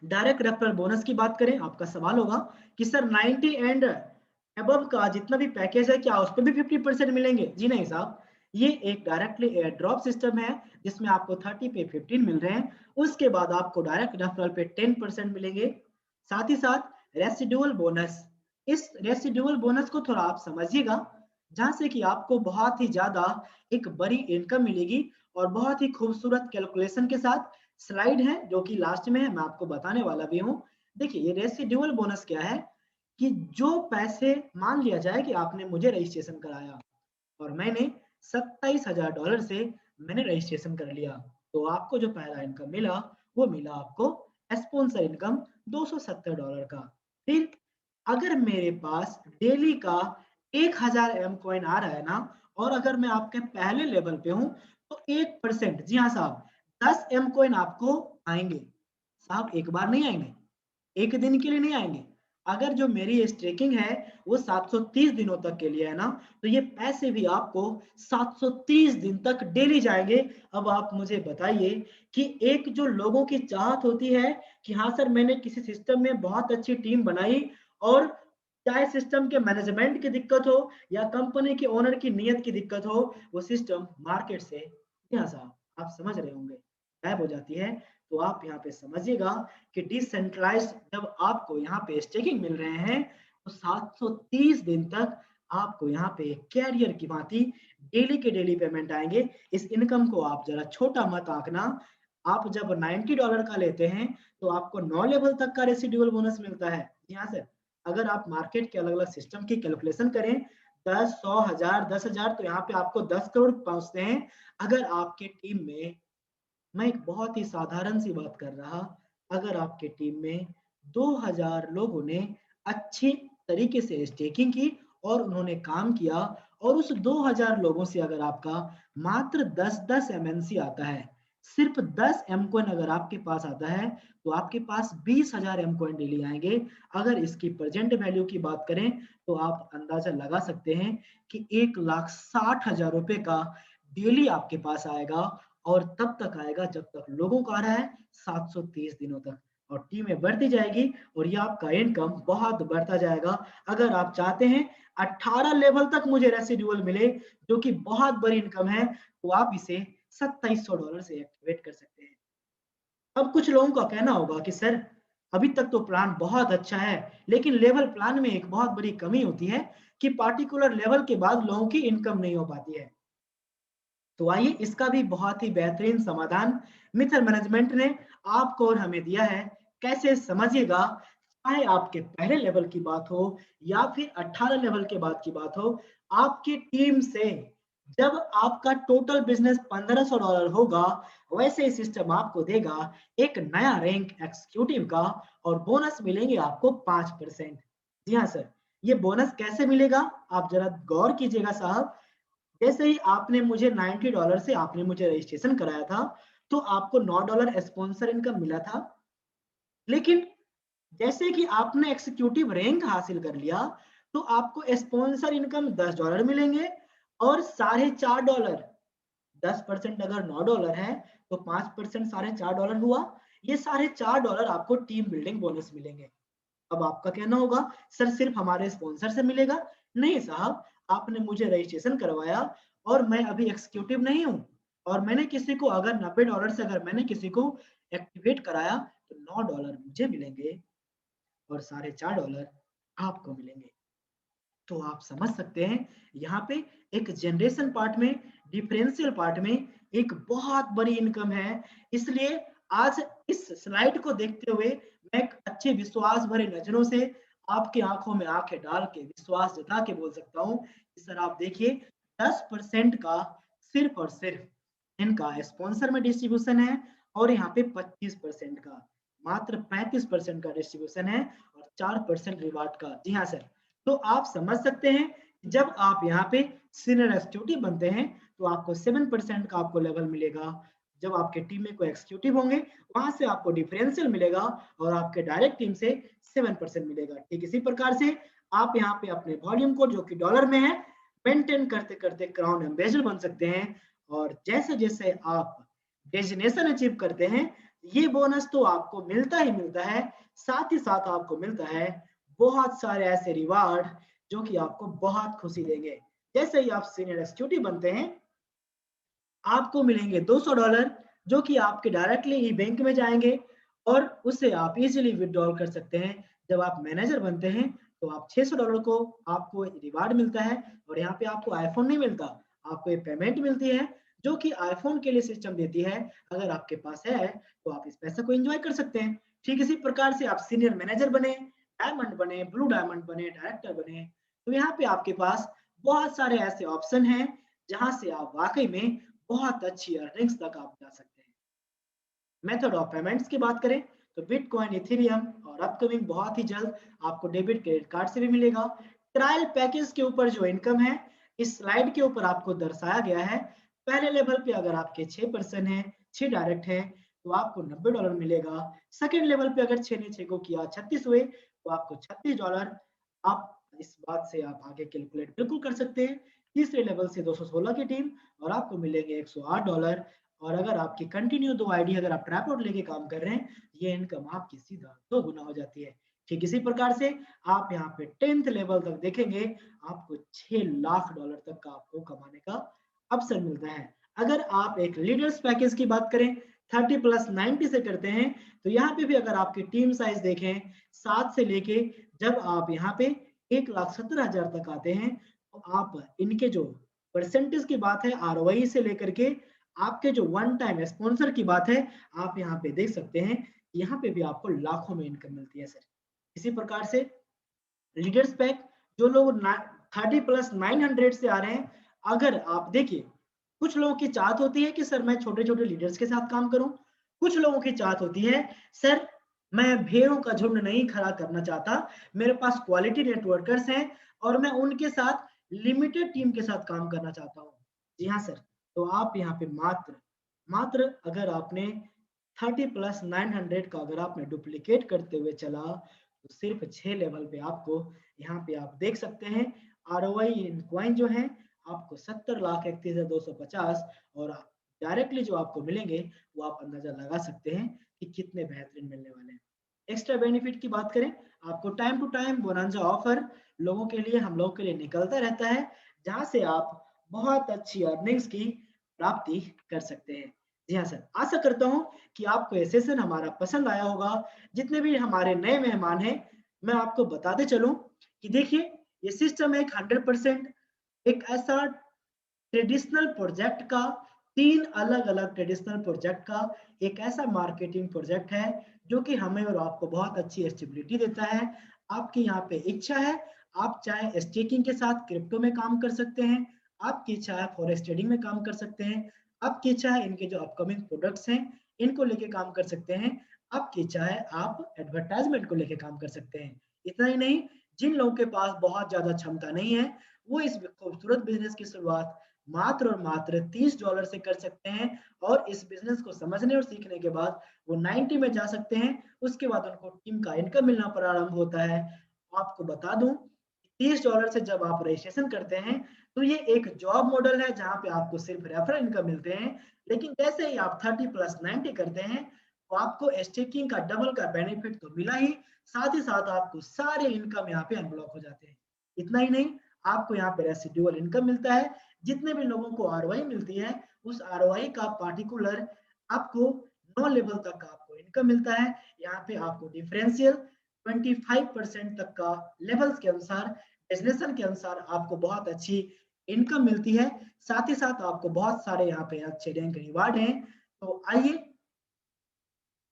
डायरेक्ट रेफरल बोनस की बात करें, आपका सवाल होगा कि सर 90 एंड अबव का जितना भी पैकेज है, क्या उस पर भी 50% मिलेंगे? जी नहीं साहब, ये एक डायरेक्टली एयर ड्रॉप सिस्टम है जिसमें आपको 30 पे 15 मिल रहे हैं। उसके बाद आपको डायरेक्ट रेफरल पे 10% मिलेंगे। साथ ही साथ रेसिडुअल बोनस, इस रेसिडुअल बोनस को थोड़ा आप समझिएगा, जहां से कि आपको बहुत ही ज्यादा एक बड़ी इनकम मिलेगी और बहुत ही खूबसूरत कैलकुलेशन के साथ। स्लाइड है जो कि लास्ट में है, मैं आपको बताने वाला भी हूँ। देखिए, ये रेसिडुअल बोनस क्या है कि जो पैसे, मान लिया जाए कि आपने मुझे रजिस्ट्रेशन कराया और मैंने $27,000 से मैंने रजिस्ट्रेशन कर लिया, तो आपको जो पहला इनकम मिला, वो मिला आपको स्पॉन्सर इनकम $270 का। फिर अगर मेरे पास डेली का 1,000 एम कॉइन आ रहा है ना, और अगर मैं आपके पहले लेवल पे हूं, तो 1%, जी हाँ साहब, 10 एम कॉइन आपको आएंगे। साहब, एक बार नहीं आएंगे, एक दिन के लिए नहीं आएंगे। अगर जो मेरी स्टेकिंग है वो 730 दिनों तक के लिए है ना, तो ये पैसे भी आपको 730 दिन तक डेली जाएंगे। अब आप मुझे बताइए कि एक जो लोगों की चाहत होती है कि हाँ सर, मैंने किसी सिस्टम में बहुत अच्छी टीम बनाई, और चाहे सिस्टम के मैनेजमेंट की दिक्कत हो या कंपनी के ओनर की नीयत की दिक्कत हो, वो सिस्टम मार्केट से, यहाँ साहब आप समझ रहे होंगे, गायब हो जाती है। तो आप यहाँ पे समझिएगा कि डिसेंट्रलाइज्ड जब आपको यहाँ पे स्टेकिंग मिल रहे हैं, तो 730 दिन तक आपको यहाँ पे कैरियर की भांति डेली के डेली पेमेंट आएंगे। इस इनकम को आप जरा छोटा मत आंकना। आप जब $90 का लेते हैं, तो आपको 9 लेवल तक का रेसिडुअल बोनस मिलता है। यहाँ से अगर आप मार्केट के अलग अलग सिस्टम की कैलकुलेशन करें, 10, 100, 1000, 10,000, तो यहाँ पे आपको 10 करोड़ पहुंचते हैं। अगर आपके टीम में, मैं एक बहुत ही साधारण सी बात कर रहा, अगर आपके टीम में 2000 लोगों ने अच्छी तरीके से स्टेकिंग की और उन्होंने काम किया, और उस 2000 लोगों से अगर आपका मात्र 10-10 एमएनसी आता है, सिर्फ 10 एम कॉइन अगर आपके पास आता है, तो आपके पास 20,000 एम कॉइन डेली आएंगे। अगर इसकी प्रेजेंट वैल्यू की बात करें, तो आप अंदाजा लगा सकते हैं कि 1,60,000 रुपए का डेली आपके पास आएगा। और तब तक आएगा जब तक लोगों का आ रहा है, 730 दिनों तक, और टीमें बढ़ती जाएगी और ये आपका इनकम बहुत बढ़ता जाएगा। अगर आप चाहते हैं 18 लेवल तक मुझे रेसिडुअल मिले, जो कि बहुत बड़ी इनकम है, तो आप इसे $2,700 से एक्टिवेट कर सकते हैं। अब कुछ लोगों का कहना होगा कि सर, अभी तक तो प्लान बहुत अच्छा है, लेकिन लेवल प्लान में एक बहुत बड़ी कमी होती है कि पार्टिकुलर लेवल के बाद लोगों की इनकम नहीं हो पाती है। तो आइए, इसका भी बहुत ही बेहतरीन समाधान मिथर मैनेजमेंट ने आपको और हमें दिया है। कैसे, समझिएगा। चाहे आपके पहले लेवल की बात हो या फिर 18 लेवल के बाद की बात हो, आपकी टीम से जब आपका टोटल बिजनेस $1500 होगा, वैसे ही सिस्टम आपको देगा एक नया रैंक एग्जीक्यूटिव का और बोनस मिलेंगे आपको 5%। जी हाँ सर, ये बोनस कैसे मिलेगा आप जरा गौर कीजिएगा साहब। जैसे ही आपने मुझे $90 से आपने मुझे रजिस्ट्रेशन कराया था, तो आपको $9 स्पॉन्सर इनकम मिला था। लेकिन जैसे कि आपने एग्जीक्यूटिव रैंक हासिल कर लिया, तो आपको स्पॉन्सर इनकम $10 मिलेंगे और $4.5 10% अगर $9 है, तो 5% $4.5 हुआ। ये $4.5 आपको टीम बिल्डिंग बोनस मिलेंगे। अब आपका कहना होगा, सर सिर्फ हमारे स्पॉन्सर से मिलेगा? नहीं साहब, आपने मुझे रजिस्ट्रेशन करवाया और मैं अभी एग्जीक्यूटिव नहीं हूँ और मैंने किसी को अगर $90 से अगर मैंने किसी को एक्टिवेट कराया, तो $9 मुझे मिलेंगे और $4.5 आपको मिलेंगे। तो आप समझ सकते हैं यहाँ पे एक जनरेशन पार्ट में, डिफरेंशियल पार्ट में एक बहुत बड़ी इनकम है। इसलिए आज इस स्लाइड को देखते हुए मैं एक अच्छे विश्वास भरे नजरों से आपकी आंखों में आंखें डाल के विश्वास जता के बोल सकता हूँ कि सर आप देखिए 10% का सिर्फ और सिर्फ इनका स्पॉन्सर में डिस्ट्रीब्यूशन है और यहाँ पे 25% का, मात्र 35% का डिस्ट्रीब्यूशन है और 4% रिवार्ड का। जी हाँ सर, तो आप समझ सकते हैं जब आप यहाँ पे सीनियर एग्जीक्यूटिव बनते हैं तो आपको 7% का आपको लेवल मिलेगा। जब आपके टीम में कोई एग्जीक्यूटिव होंगे वहां से आपको डिफरेंशियल मिलेगा और आपके डायरेक्ट टीम से 7% मिलेगा। ठीक इसी प्रकार से आप यहाँ पे अपने वॉल्यूम को जो कि डॉलर में है मेंटेन करते करते क्राउन एम्बेसडर बन सकते हैं और जैसे जैसे आप डेजिग्नेशन अचीव करते हैं ये बोनस तो आपको मिलता ही मिलता है, साथ ही साथ आपको मिलता है बहुत सारे ऐसे रिवार्ड जो कि आपको बहुत खुशी देंगे। जैसे ही आप सीनियर एग्जीक्यूटिव बनते हैं आपको मिलेंगे $200 जो कि आपके डायरेक्टली ही बैंक में जाएंगे और उससे आप इजीली विथड्रॉल कर सकते हैं। जब आप मैनेजर बनते हैं तो आप $600 को आपको रिवार्ड मिलता है और यहाँ पे आपको आईफोन नहीं मिलता, आपको एक पेमेंट मिलती है जो कि आईफोन के लिए सिस्टम देती है। अगर आपके पास है तो आप इस पैसे को एंजॉय कर सकते हैं। ठीक इसी प्रकार से आप सीनियर मैनेजर बने, डायमंड बने, ब्लू डायमंड बने, डायरेक्टर बने, तो यहाँ पे आपके पास बहुत सारे ऐसे ऑप्शन हैं जहां से आप वाकई में बहुत अच्छी अर्निंग्स तक आप जा सकते हैं। मेथड ऑफ पेमेंट्स की बात करें तो बिटकॉइन, इथेरियम और अपकमिंग बहुत ही जल्द आपको डेबिट क्रेडिट कार्ड से भी मिलेगा। ट्रायल पैकेज के ऊपर जो इनकम है इस स्लाइड के ऊपर आपको दर्शाया गया है। पहले लेवल पे अगर आपके 6% है, 6 डायरेक्ट है तो आपको $90 मिलेगा। सेकेंड लेवल पे अगर 6 ने 6 को किया 36 हुए तो आपको $36। आप इस बात से आप आगे कैलकुलेट बिल्कुल कर सकते हैं। तीसरे लेवल से 216 की टीम और आपको मिलेंगे $108। और अगर आपकी कंटिन्यू 2 आईडी अगर आप ट्रैप आउट लेके काम कर रहे हैं, ये इनकम आपकी सीधा 2 गुना हो जाती है। ठीक इसी प्रकार से आप यहाँ पे 10th लेवल तक देखेंगे, आपको $6 लाख तक का आपको कमाने का अवसर मिलता है। अगर आप एक लीडर्स पैकेज की बात करें 30 प्लस 90 से करते हैं तो यहाँ पे भी अगर आपकी टीम साइज देखें 7 से लेके जब आप यहाँ पे 1,17,000 तक आते हैं तो आप इनके जो परसेंटेज की बात है आरओआई से लेकर के आपके जो वन टाइम स्पॉन्सर की बात है आप यहाँ पे देख सकते हैं, यहाँ पे भी आपको लाखों में इनकम मिलती है सर। इसी प्रकार से लीडर्स पैक जो लोग 30 प्लस 900 से आ रहे हैं, अगर आप देखिए कुछ लोगों की चाहत होती है कि सर मैं छोटे छोटे लीडर्स के साथ काम करूं, कुछ लोगों की चाहत होती है सर मैं भेड़ों का झुंड नहीं खड़ा करना चाहता, मेरे पास क्वालिटी नेटवर्कर्स हैं और मैं उनके साथ लिमिटेड टीम के साथ काम करना चाहता हूँ। जी हाँ सर, तो आप यहाँ पे मात्र मात्र अगर आपने 30 प्लस 900 का अगर आपने डुप्लीकेट करते हुए चला तो सिर्फ 6 लेवल पे आपको यहाँ पे आप देख सकते हैं आरओआई इन कॉइन जो है आपको 70,31,250 और डायरेक्टली जो आपको मिलेंगे वो आप अंदाजा लगा सकते हैं कि कितने बेहतरीन मिलने वाले हैं। एक्स्ट्रा बेनिफिट की बात करें आपको time to time bonanza offer लोगों के लिए हम लोगों के लिए निकलता रहता है जहां से आप बहुत अच्छी अर्निंग्स की प्राप्ति कर सकते हैं। जी हाँ सर, आशा करता हूँ कि आपको ये सेशन हमारा पसंद आया होगा। जितने भी हमारे नए मेहमान हैं मैं आपको बताते चलूं कि देखिए ये सिस्टम एक 100% एक ऐसा ट्रेडिशनल प्रोजेक्ट का 3 अलग-अलग ट्रेडिशनल प्रोजेक्ट का एक ऐसा मार्केटिंग प्रोजेक्ट है जो कि हमें और आपको बहुत अच्छी स्टेबिलिटी देता है। आपकी यहाँ पे इच्छा है, आप चाहे स्टेकिंग के साथ क्रिप्टो में काम कर सकते हैं, आपकी इच्छा है फॉरेक्स ट्रेडिंग में काम कर सकते हैं, आपकी इच्छा है इनके जो अपकमिंग प्रोडक्ट्स हैं, इनको लेके काम कर सकते हैं, आपकी इच्छा है आप एडवर्टाइज़मेंट को लेके काम कर सकते हैं। इतना ही नहीं, जिन लोगों के पास बहुत ज़्यादा क्षमता नहीं है, वो इस खूबसूरत बिज़नेस की शुरुआत मात्र और मात्र $30 से कर सकते हैं और इस बिज़नेस को समझने और सीखने के बाद वो 90 में जा सकते हैं। उसके बाद उनको टीम का इनकम मिलना प्रारंभ होता है। आपको बता दूँ, $30 से जब आप रजिस्ट्रेशन करते हैं, तो ये एक जॉब मॉडल है जहाँ पे आपको सिर्फ रेफरल इनकम मिलते हैं। लेकिन जैसे ही आप 30 प्लस 90 करते हैं, तो आपको स्टेकिंग का डबल का बेनिफिट तो मिला ही साथ आपको सारे इनकम यहाँ पे अनब्लॉक हो जाते हैं। इतना ही नहीं, आपको यहाँ पे रेसिडुअल इनकम मिलता है। जितने भी लोगों को आरओआई मिलती है, उस आरओआई का पार्टिकुलर आपको 9 लेवल तक का आपको इनकम मिलता है। यहाँ पे आपको डिफरेंशियल 25% तक का लेवल्स के अनुसार, डेस्टिनेशन के अनुसार आपको बहुत अच्छी इनकम मिलती है। साथ ही साथ आपको बहुत सारे यहाँ पे अच्छे रैंक रिवार्ड हैं। तो आइए,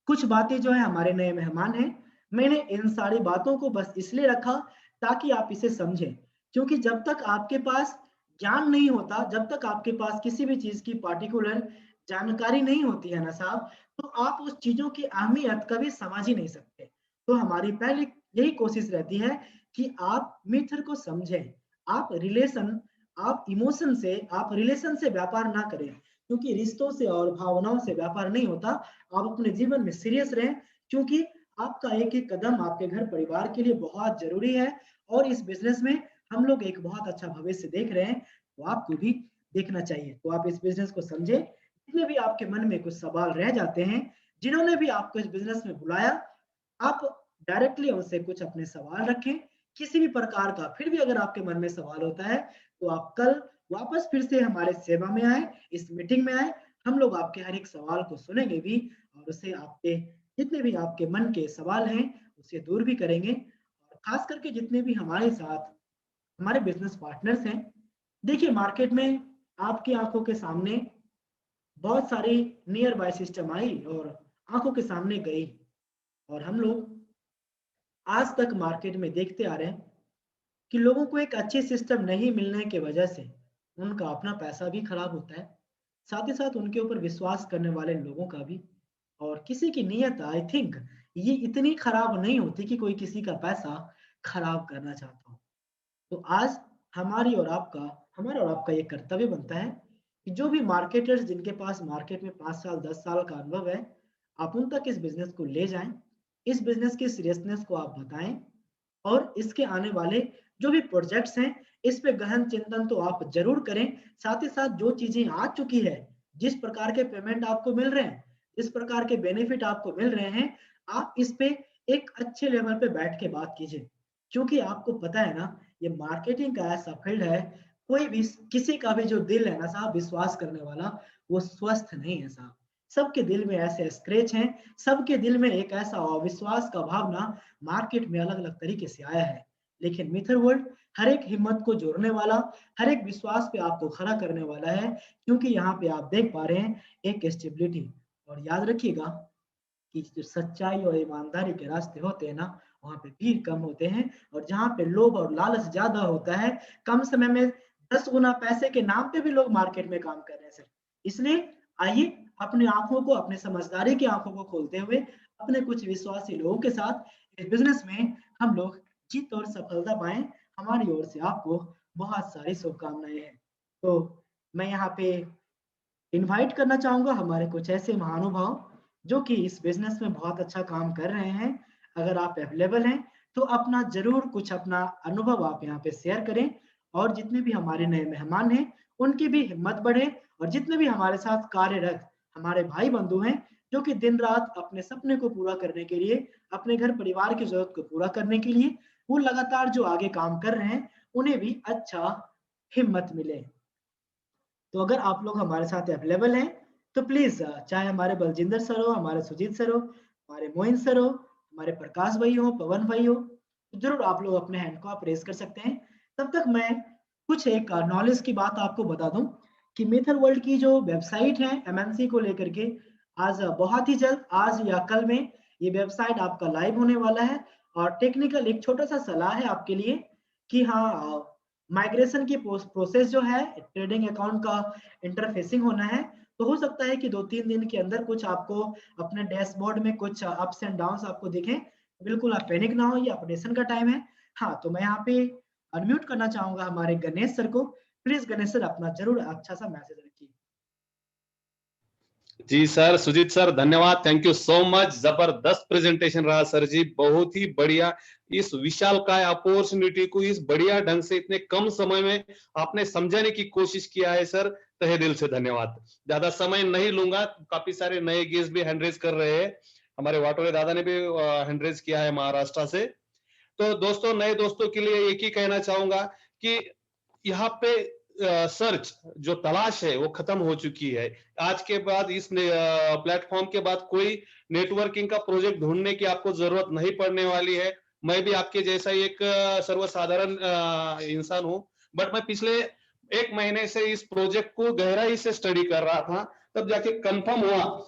कुछ बातें जो है हमारे नए मेहमान हैं, मैंने इन सारी बातों को बस इसलिए रखा ताकि आप इसे समझें। क्योंकि जब तक आपके पास ज्ञान नहीं होता, जब तक आपके पास किसी भी चीज़ की पार्टिकुलर जानकारी नहीं होती है ना साहब, तो आप उस चीज़ों की अहमियत कभी समझ ही नहीं सकते। तो हमारी पहली यही कोशिश रहती है कि आप मीटर को समझें, आप रिलेशन, आप इमोशन से, आप रिलेशन से व्यापार ना करें, क्योंकि रिश्तों से और भावनाओं से व्यापार नहीं होता। आप अपने जीवन में सीरियस रहें, क्योंकि आपका एक-एक कदम आपके घर परिवार के लिए बहुत ज़रूरी है और इस बिज़नेस में हम लोग एक बहुत अच्छा भविष्य देख रहे हैं, तो आपको भी देखना चाहिए। तो आप इस बिज़नेस को समझें, जितने भी आपके मन में कुछ सवाल रह जाते हैं, जिन्होंने भी आपको इस बिज़नेस में बुलाया, आप डायरेक्टली उनसे कुछ अपने सवाल रखें। किसी भी प्रकार का फिर भी अगर आपके मन में सवाल होता है, तो आप कल वापस फिर से हमारे सेवा में आएँ, इस मीटिंग में आएँ। हम लोग आपके हर एक सवाल को सुनेंगे भी और उसे आपके जितने भी आपके मन के सवाल हैं, उसे दूर भी करेंगे। और खास करके जितने भी हमारे साथ हमारे बिज़नेस पार्टनर्स हैं, देखिए मार्केट में आपकी आँखों के सामने बहुत सारी नियर बाय सिस्टम आई और आँखों के सामने गई और हम लोग आज तक मार्केट में देखते आ रहे हैं कि लोगों को एक अच्छी सिस्टम नहीं मिलने की वजह से उनका अपना पैसा भी खराब होता है, साथ ही साथ उनके ऊपर विश्वास करने वाले लोगों का भी। और किसी की नीयत आई थिंक ये इतनी खराब नहीं होती कि कोई किसी का पैसा खराब करना चाहता हो। तो आज हमारा और आपका ये कर्तव्य बनता है कि जो भी मार्केटर्स जिनके पास मार्केट में 5 साल 10 साल का अनुभव है, आप उन तक इस बिज़नेस को ले जाएँ, इस बिज़नेस की सीरियसनेस को आप बताएँ और इसके आने वाले जो भी प्रोजेक्ट्स हैं, इस पे गहन चिंतन तो आप ज़रूर करें। साथ ही साथ जो चीज़ें आ चुकी है, जिस प्रकार के पेमेंट आपको मिल रहे हैं, जिस प्रकार के बेनिफिट आपको मिल रहे हैं, आप इस पे एक अच्छे लेवल पे बैठ के बात कीजिए। क्योंकि आपको पता है ना, ये मार्केटिंग का ऐसा फील्ड है, कोई भी किसी का भी जो दिल है ना साहब विश्वास करने वाला, वो स्वस्थ नहीं है साहब। सबके दिल में ऐसे स्क्रैच हैं, सबके दिल में एक ऐसा अविश्वास का भावना मार्केट में अलग-अलग तरीके से आया है। लेकिन मिथर वर्ल्ड हर एक हिम्मत को जोड़ने वाला, हर एक विश्वास पे आपको खड़ा करने वाला है, क्योंकि यहाँ पे आप देख पा रहे हैं एक स्टेबिलिटी। और याद रखिएगा कि जो सच्चाई और ईमानदारी के रास्ते होते हैं ना, वहाँ पे भीड़ कम होते हैं और जहाँ पे लोभ और लालच ज़्यादा होता है, कम समय में 10 गुना पैसे के नाम पे भी लोग मार्केट में काम कर रहे हैं सर। इसलिए आइए अपनी आँखों को, अपने समझदारी की आँखों को खोलते हुए, अपने कुछ विश्वासी लोगों के साथ इस बिज़नेस में हम लोग जीत और सफलता पाएँ। हमारी ओर से आपको बहुत सारी शुभकामनाएँ हैं। तो मैं यहाँ पे इनवाइट करना चाहूँगा हमारे कुछ ऐसे महानुभाव जो कि इस बिज़नेस में बहुत अच्छा काम कर रहे हैं। अगर आप अवेलेबल हैं, तो अपना ज़रूर कुछ अपना अनुभव आप यहाँ पे शेयर करें और जितने भी हमारे नए मेहमान हैं, उनकी भी हिम्मत बढ़े और जितने भी हमारे साथ कार्यरत हमारे भाई-बंधु हैं, जो कि दिन-रात अपने सपने को पूरा करने के लिए, अपने घर परिवार की ज़रूरत को पूरा करने के लिए, वो लगातार जो आगे काम कर रहे हैं, उन्हें भी अच्छा हिम्मत मिले। तो अगर आप लोग हमारे साथ अवेलेबल हैं, तो प्लीज़ चाहे हमारे बलजिंदर सर हो, हमारे सुजीत सर हो, हमारे मोइन सर हो, हमारे प्रकाश भाई हो, पवन भाई हो, तो ज़रूर आप लोग अपने हैंड को आप रेज़ कर सकते हैं। तब तक मैं कुछ एक नॉलेज की बात आपको बता दूँ कि मीथर वर्ल्ड की जो वेबसाइट है एमएनसी को लेकर के, आज बहुत ही जल्द, आज या कल में ये वेबसाइट आपका लाइव होने वाला है। और टेक्निकल एक छोटा-सा सलाह है आपके लिए कि हाँ, माइग्रेशन की प्रोसेस जो है, ट्रेडिंग अकाउंट का इंटरफेसिंग होना है, तो हो सकता है कि 2-3 दिन के अंदर कुछ आपको अपने डैशबोर्ड में कुछ अप्स एंड डाउन्स आपको दिखें। बिल्कुल आप पैनिक ना हो, ये अपडेशन का टाइम है। हाँ, तो मैं यहाँ पे अनम्यूट करना चाहूँगा हमारे गणेश सर को। प्लीज़ गणेश सर अपना ज़रूर अच्छा-सा मैसेज रखिए।
जी सर, सुजीत सर धन्यवाद, थैंक यू सो मच। जबरदस्त प्रेजेंटेशन रहा सर जी, बहुत ही बढ़िया। इस विशालकाय अपॉर्चुनिटी को इस बढ़िया ढंग से इतने कम समय में आपने समझाने की कोशिश किया है सर, तहे दिल से धन्यवाद। ज्यादा समय नहीं लूंगा, काफी सारे नए गेस्ट भी हैंड रेज कर रहे हैं। हमारे वाटोरे दादा ने भी हैंड रेज किया है महाराष्ट्र से। तो दोस्तों, नए दोस्तों के लिए एक ही कहना चाहूंगा कि यहाँ पे सर्च जो तलाश है वो खत्म हो चुकी है। आज के बाद इस प्लेटफॉर्म के बाद कोई नेटवर्किंग का प्रोजेक्ट ढूंढने की आपको जरूरत नहीं पड़ने वाली है। मैं भी आपके जैसा एक सर्वसाधारण इंसान हूं, बट मैं पिछले 1 महीने से इस प्रोजेक्ट को गहराई से स्टडी कर रहा था, तब जाके कंफर्म हुआ।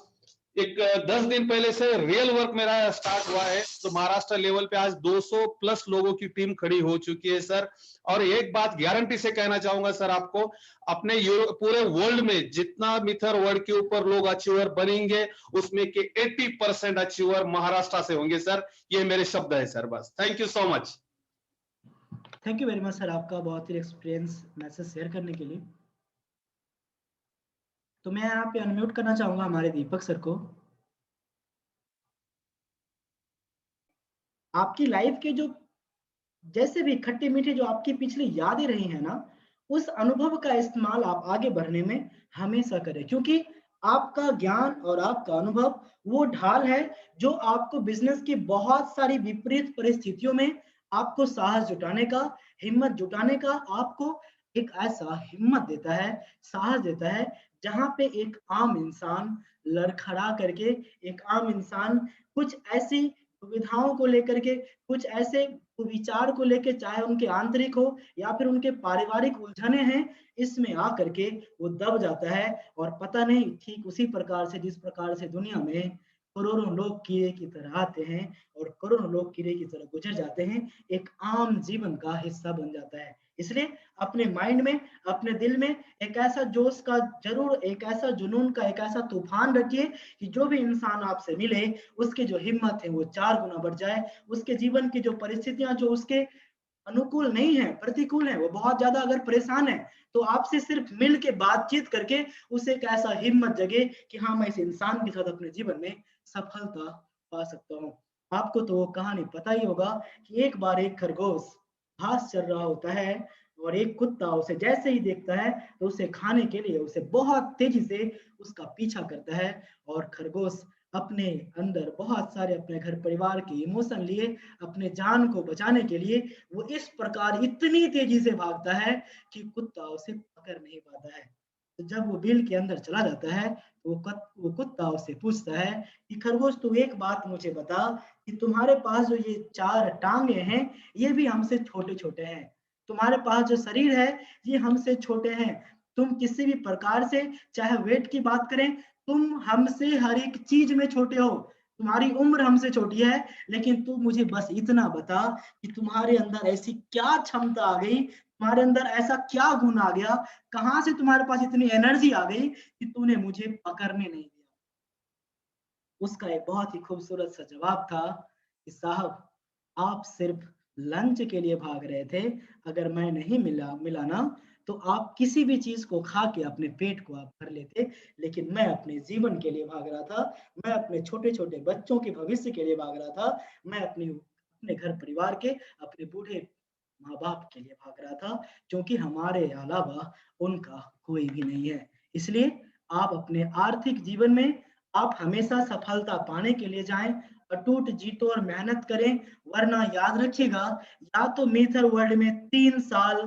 एक 10 दिन पहले से रियल वर्क मेरा स्टार्ट हुआ है। तो महाराष्ट्र लेवल पे आज 200 प्लस लोगों की टीम खड़ी हो चुकी है सर। और एक बात गारंटी से कहना चाहूंगा सर आपको, अपने पूरे वर्ल्ड में जितना मीथर वर्ल्ड के ऊपर लोग अचीवर बनेंगे, उसमें के 80% अचीवर महाराष्ट्र से होंगे सर। ये मेरे शब्द है सर, बस। Thank you so much.
Thank you very much sir, आपका बहुत ही एक्सपीरियंस मैसेज शेयर करने के लिए। तो मैं यहाँ पे अनम्यूट करना चाहूंगा हमारे दीपक सर को। आपकी लाइफ के जो जैसे भी खट्टे मीठे जो आपकी पिछली यादें रही हैं ना, उस अनुभव का इस्तेमाल आप आगे बढ़ने में हमेशा करें, क्योंकि आपका ज्ञान और आपका अनुभव वो ढाल है जो आपको बिजनेस की बहुत सारी विपरीत परिस्थितियों में आपको साहस जुटाने का, हिम्मत जुटाने का, आपको एक ऐसा हिम्मत देता है, साहस देता है, जहां पे एक आम इंसान लड़खड़ा करके, एक आम इंसान कुछ ऐसी सुविधाओं को लेकर के, कुछ ऐसे विचार को लेके, चाहे उनके आंतरिक हो या फिर उनके पारिवारिक उलझने हैं, इसमें आकर के वो दब जाता है। और पता नहीं, ठीक उसी प्रकार से जिस प्रकार से दुनिया में करोड़ों लोग कीड़े की तरह आते हैं और करोड़ों लोग कीड़े की तरह गुजर जाते हैं, एक आम जीवन का हिस्सा बन जाता है। इसलिए अपने माइंड में, अपने दिल में एक ऐसा जोश का जरूर, एक ऐसा जुनून का एक ऐसा तूफान रखिए कि जो भी इंसान आपसे मिले, उसकी जो हिम्मत है वो 4 गुना बढ़ जाए। उसके जीवन की जो परिस्थितियां जो उसके अनुकूल नहीं है, प्रतिकूल है, वो बहुत ज्यादा अगर परेशान है, तो आपसे सिर्फ मिल के बातचीत करके उसे एक ऐसा हिम्मत जगे कि हाँ, मैं इस इंसान के साथ अपने जीवन में सफलता पा सकता हूँ। आपको तो वो कहानी पता ही होगा कि एक बार एक खरगोश घास चर रहा होता है और एक कुत्ता उसे जैसे ही देखता है तो उसे खाने के लिए उसे बहुत तेजी से उसका पीछा करता है। और खरगोश अपने अंदर बहुत सारे अपने घर परिवार के इमोशन लिए, अपने जान को बचाने के लिए वो इस प्रकार इतनी तेजी से भागता है कि कुत्ता उसे पकड़ नहीं पाता है। तो जब वो बिल के अंदर चला जाता है तो वो कुत्ता उससे पूछता है कि खरगोश, तू एक बात मुझे बता कि तुम्हारे पास जो ये 4 टांगे हैं, ये भी हमसे छोटे छोटे हैं, तुम्हारे पास जो शरीर है ये हमसे छोटे हैं, तुम किसी भी प्रकार से, चाहे वेट की बात करें, तुम हमसे हर एक चीज में छोटे हो, तुम्हारी उम्र हमसे छोटी है, लेकिन तू मुझे बस इतना बता कि तुम्हारे अंदर ऐसी क्या क्षमता आ गई, तुम्हारे अंदर ऐसा क्या गुण आ गया, कहां से तुम्हारे पास इतनी एनर्जी आ गई कि तूने मुझे पकड़ने नहीं दिया। उसका एक बहुत ही खूबसूरत सा जवाब था कि साहब, आप सिर्फ लंच के लिए भाग रहे थे, अगर मैं नहीं मिला ना, तो आप किसी भी चीज को खा के अपने पेट को आप भर लेते, लेकिन मैं अपने जीवन के लिए भाग रहा था, मैं अपने छोटे छोटे बच्चों के भविष्य के लिए भाग रहा था, मैं अपने घर परिवार के, अपने बूढ़े माँ बाप के लिए भाग रहा था, क्योंकि हमारे अलावा उनका कोई भी नहीं है। इसलिए आप अपने आर्थिक जीवन में आप हमेशा सफलता पाने के लिए जाएं, अटूट जीतो और मेहनत करें, वरना याद रखिएगा, या तो मीथर वर्ल्ड में 3 साल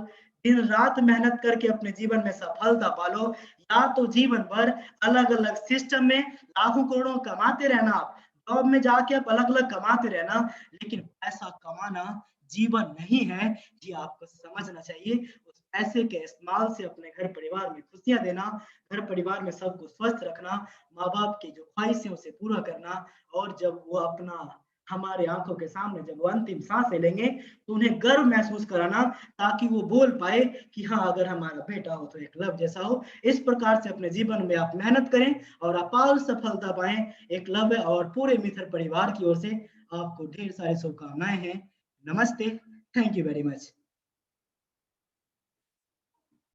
दिन रात मेहनत करके अपने जीवन में सफलता पालो, या तो जीवन भर अलग अलग सिस्टम में लाखों करोड़ों कमाते रहना, आप जॉब में जाके आप अलग अलग कमाते रहना, लेकिन पैसा कमाना जीवन नहीं है, ये आपको समझना चाहिए। उस पैसे के इस्तेमाल से अपने घर परिवार में खुशियां देना, घर परिवार में सबको स्वस्थ रखना, माँ बाप की जो ख्वाहिशें उसे पूरा करना, और जब वो अपना हमारे आंखों के सामने जब वो अंतिम सांसें लेंगे तो उन्हें गर्व महसूस कराना, ताकि वो बोल पाए कि हाँ, अगर हमारा बेटा हो तो एक लव जैसा हो। इस प्रकार से अपने जीवन में आप मेहनत करें और अपार सफलता पाएं। एक लव और पूरे मित्र परिवार की ओर से आपको ढेर सारी शुभकामनाएं हैं। नमस्ते, थैंक यू वेरी मच।